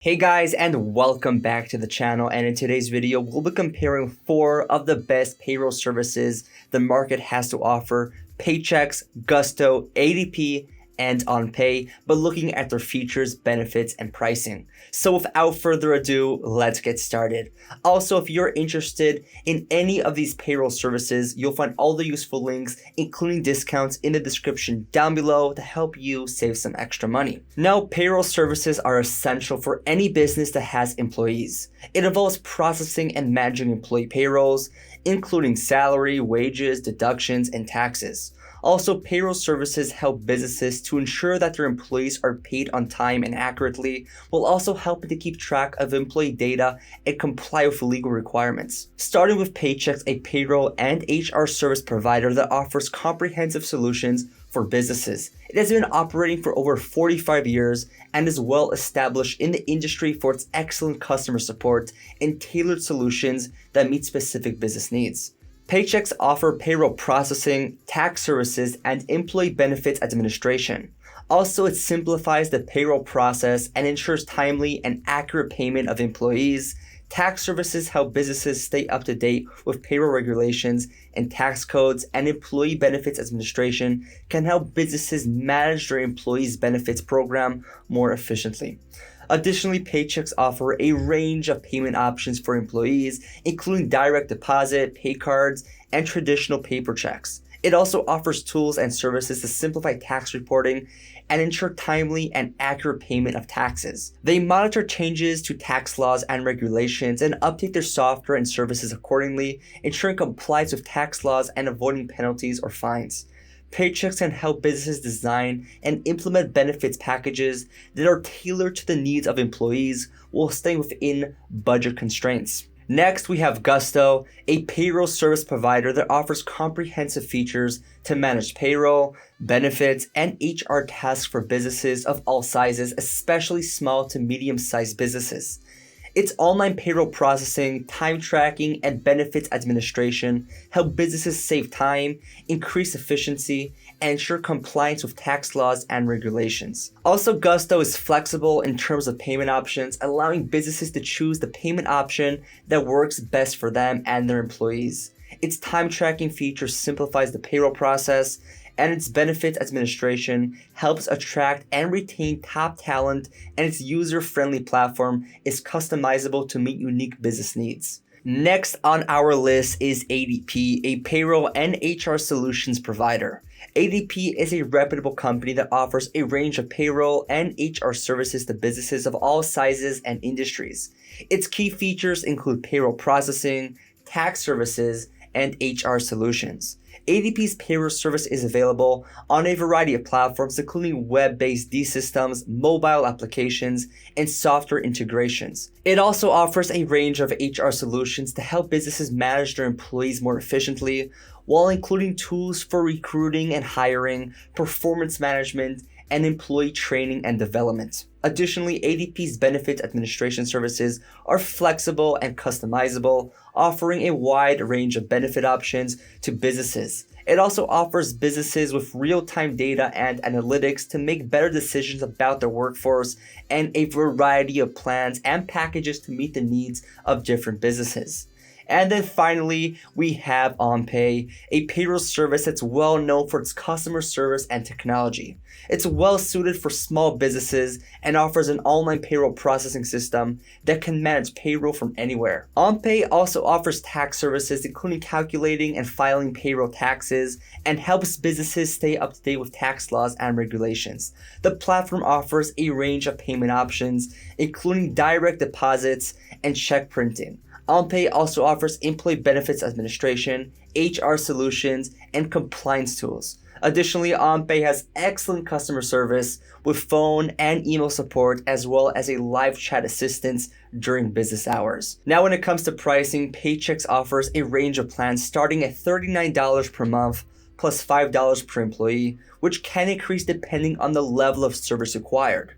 Hey guys, and welcome back to the channel. And in today's video, we'll be comparing 4 of the best payroll services the market has to offer: Paychex, Gusto, ADP, and OnPay, but looking at their features, benefits, and pricing. So without further ado, let's get started. Also, if you're interested in any of these payroll services, you'll find all the useful links, including discounts, in the description down below to help you save some extra money. Now, payroll services are essential for any business that has employees. It involves processing and managing employee payrolls, including salary, wages, deductions, and taxes. Also, payroll services help businesses to ensure that their employees are paid on time and accurately, while also helping to keep track of employee data and comply with legal requirements. Starting with Paychex, a payroll and HR service provider that offers comprehensive solutions for businesses. It has been operating for over 45 years and is well established in the industry for its excellent customer support and tailored solutions that meet specific business needs. Paychex offer payroll processing, tax services, and employee benefits administration. Also, it simplifies the payroll process and ensures timely and accurate payment of employees. Tax services help businesses stay up to date with payroll regulations and tax codes, and employee benefits administration can help businesses manage their employees' benefits program more efficiently. Additionally, Paychex offer a range of payment options for employees, including direct deposit, pay cards, and traditional paper checks. It also offers tools and services to simplify tax reporting and ensure timely and accurate payment of taxes. They monitor changes to tax laws and regulations and update their software and services accordingly, ensuring compliance with tax laws and avoiding penalties or fines. Paychex can help businesses design and implement benefits packages that are tailored to the needs of employees while staying within budget constraints. Next, we have Gusto, a payroll service provider that offers comprehensive features to manage payroll, benefits, and HR tasks for businesses of all sizes, especially small to medium-sized businesses. Its online payroll processing, time tracking, and benefits administration help businesses save time, increase efficiency, and ensure compliance with tax laws and regulations. Also, Gusto is flexible in terms of payment options, allowing businesses to choose the payment option that works best for them and their employees. Its time tracking feature simplifies the payroll process, and its benefits administration helps attract and retain top talent, and its user-friendly platform is customizable to meet unique business needs. Next on our list is ADP, a payroll and HR solutions provider. ADP is a reputable company that offers a range of payroll and HR services to businesses of all sizes and industries. Its key features include payroll processing, tax services, and HR solutions. ADP's payroll service is available on a variety of platforms, including web-based systems, mobile applications, and software integrations. It also offers a range of HR solutions to help businesses manage their employees more efficiently, while including tools for recruiting and hiring, performance management, and employee training and development. Additionally, ADP's benefits administration services are flexible and customizable, offering a wide range of benefit options to businesses. It also offers businesses with real-time data and analytics to make better decisions about their workforce, and a variety of plans and packages to meet the needs of different businesses. And then finally, we have OnPay, a payroll service that's well known for its customer service and technology. It's well suited for small businesses and offers an online payroll processing system that can manage payroll from anywhere. OnPay also offers tax services, including calculating and filing payroll taxes, and helps businesses stay up to date with tax laws and regulations. The platform offers a range of payment options, including direct deposits and check printing. OnPay also offers employee benefits administration, HR solutions, and compliance tools. Additionally, OnPay has excellent customer service with phone and email support, as well as a live chat assistance during business hours. Now, when it comes to pricing, Paychex offers a range of plans starting at $39 per month plus $5 per employee, which can increase depending on the level of service required.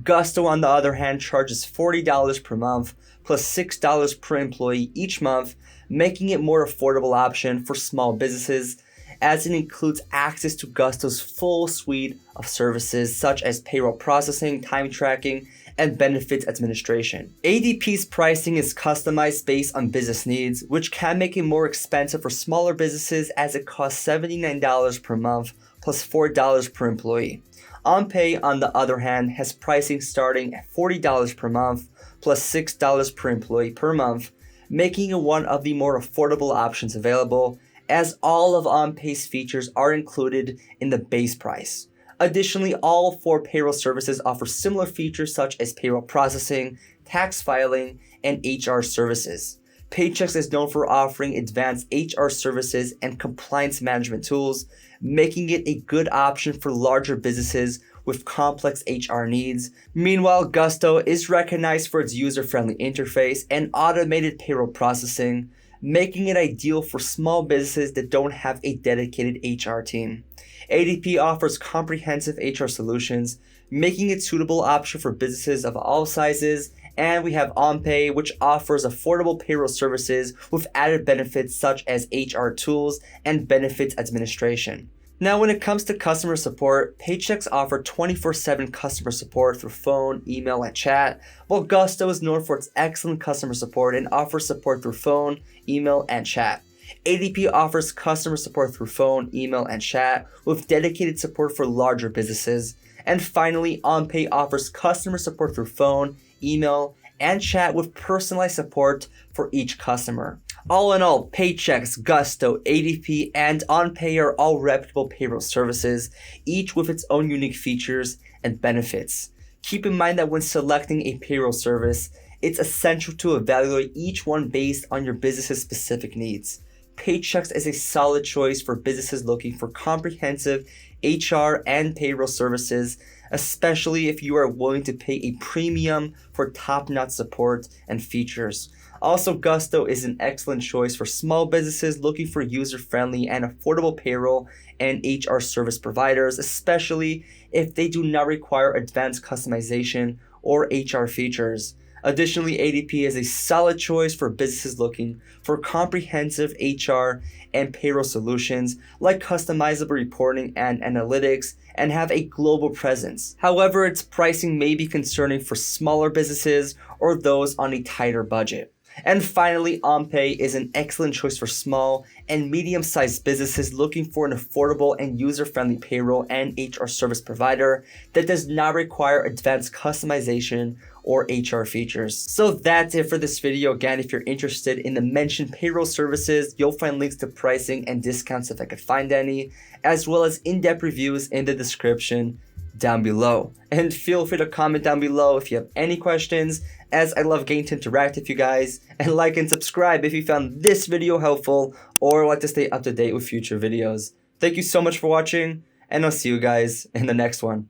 Gusto, on the other hand, charges $40 per month plus $6 per employee each month, making it a more affordable option for small businesses, as it includes access to Gusto's full suite of services such as payroll processing, time tracking, and benefits administration. ADP's pricing is customized based on business needs, which can make it more expensive for smaller businesses as it costs $79 per month plus $4 per employee. OnPay, on the other hand, has pricing starting at $40 per month plus $6 per employee per month, making it one of the more affordable options available, as all of OnPay's features are included in the base price. Additionally, all 4 payroll services offer similar features such as payroll processing, tax filing, and HR services. Paychex is known for offering advanced HR services and compliance management tools, making it a good option for larger businesses with complex HR needs. Meanwhile, Gusto is recognized for its user-friendly interface and automated payroll processing, making it ideal for small businesses that don't have a dedicated HR team. ADP offers comprehensive HR solutions, making it a suitable option for businesses of all sizes. And we have OnPay, which offers affordable payroll services with added benefits such as HR tools and benefits administration. Now, when it comes to customer support, Paychex offers 24/7 customer support through phone, email, and chat, while Gusto is known for its excellent customer support and offers support through phone, email, and chat. ADP offers customer support through phone, email, and chat with dedicated support for larger businesses. And finally, OnPay offers customer support through phone, email, and chat with personalized support for each customer. All in all, Paychex, Gusto, ADP, and OnPay are all reputable payroll services, each with its own unique features and benefits. Keep in mind that when selecting a payroll service, it's essential to evaluate each one based on your business's specific needs. Paychex is a solid choice for businesses looking for comprehensive HR and payroll services, especially if you are willing to pay a premium for top-notch support and features. Also, Gusto is an excellent choice for small businesses looking for user-friendly and affordable payroll and HR service providers, especially if they do not require advanced customization or HR features. Additionally, ADP is a solid choice for businesses looking for comprehensive HR and payroll solutions like customizable reporting and analytics and have a global presence. However, its pricing may be concerning for smaller businesses or those on a tighter budget. And finally, OnPay is an excellent choice for small and medium-sized businesses looking for an affordable and user-friendly payroll and HR service provider that does not require advanced customization or HR features. So that's it for this video. Again, if you're interested in the mentioned payroll services, you'll find links to pricing and discounts if I could find any, as well as in-depth reviews in the description down below. And feel free to comment down below if you have any questions, as I love getting to interact with you guys, and like and subscribe if you found this video helpful or like to stay up to date with future videos. Thank you so much for watching, and I'll see you guys in the next one.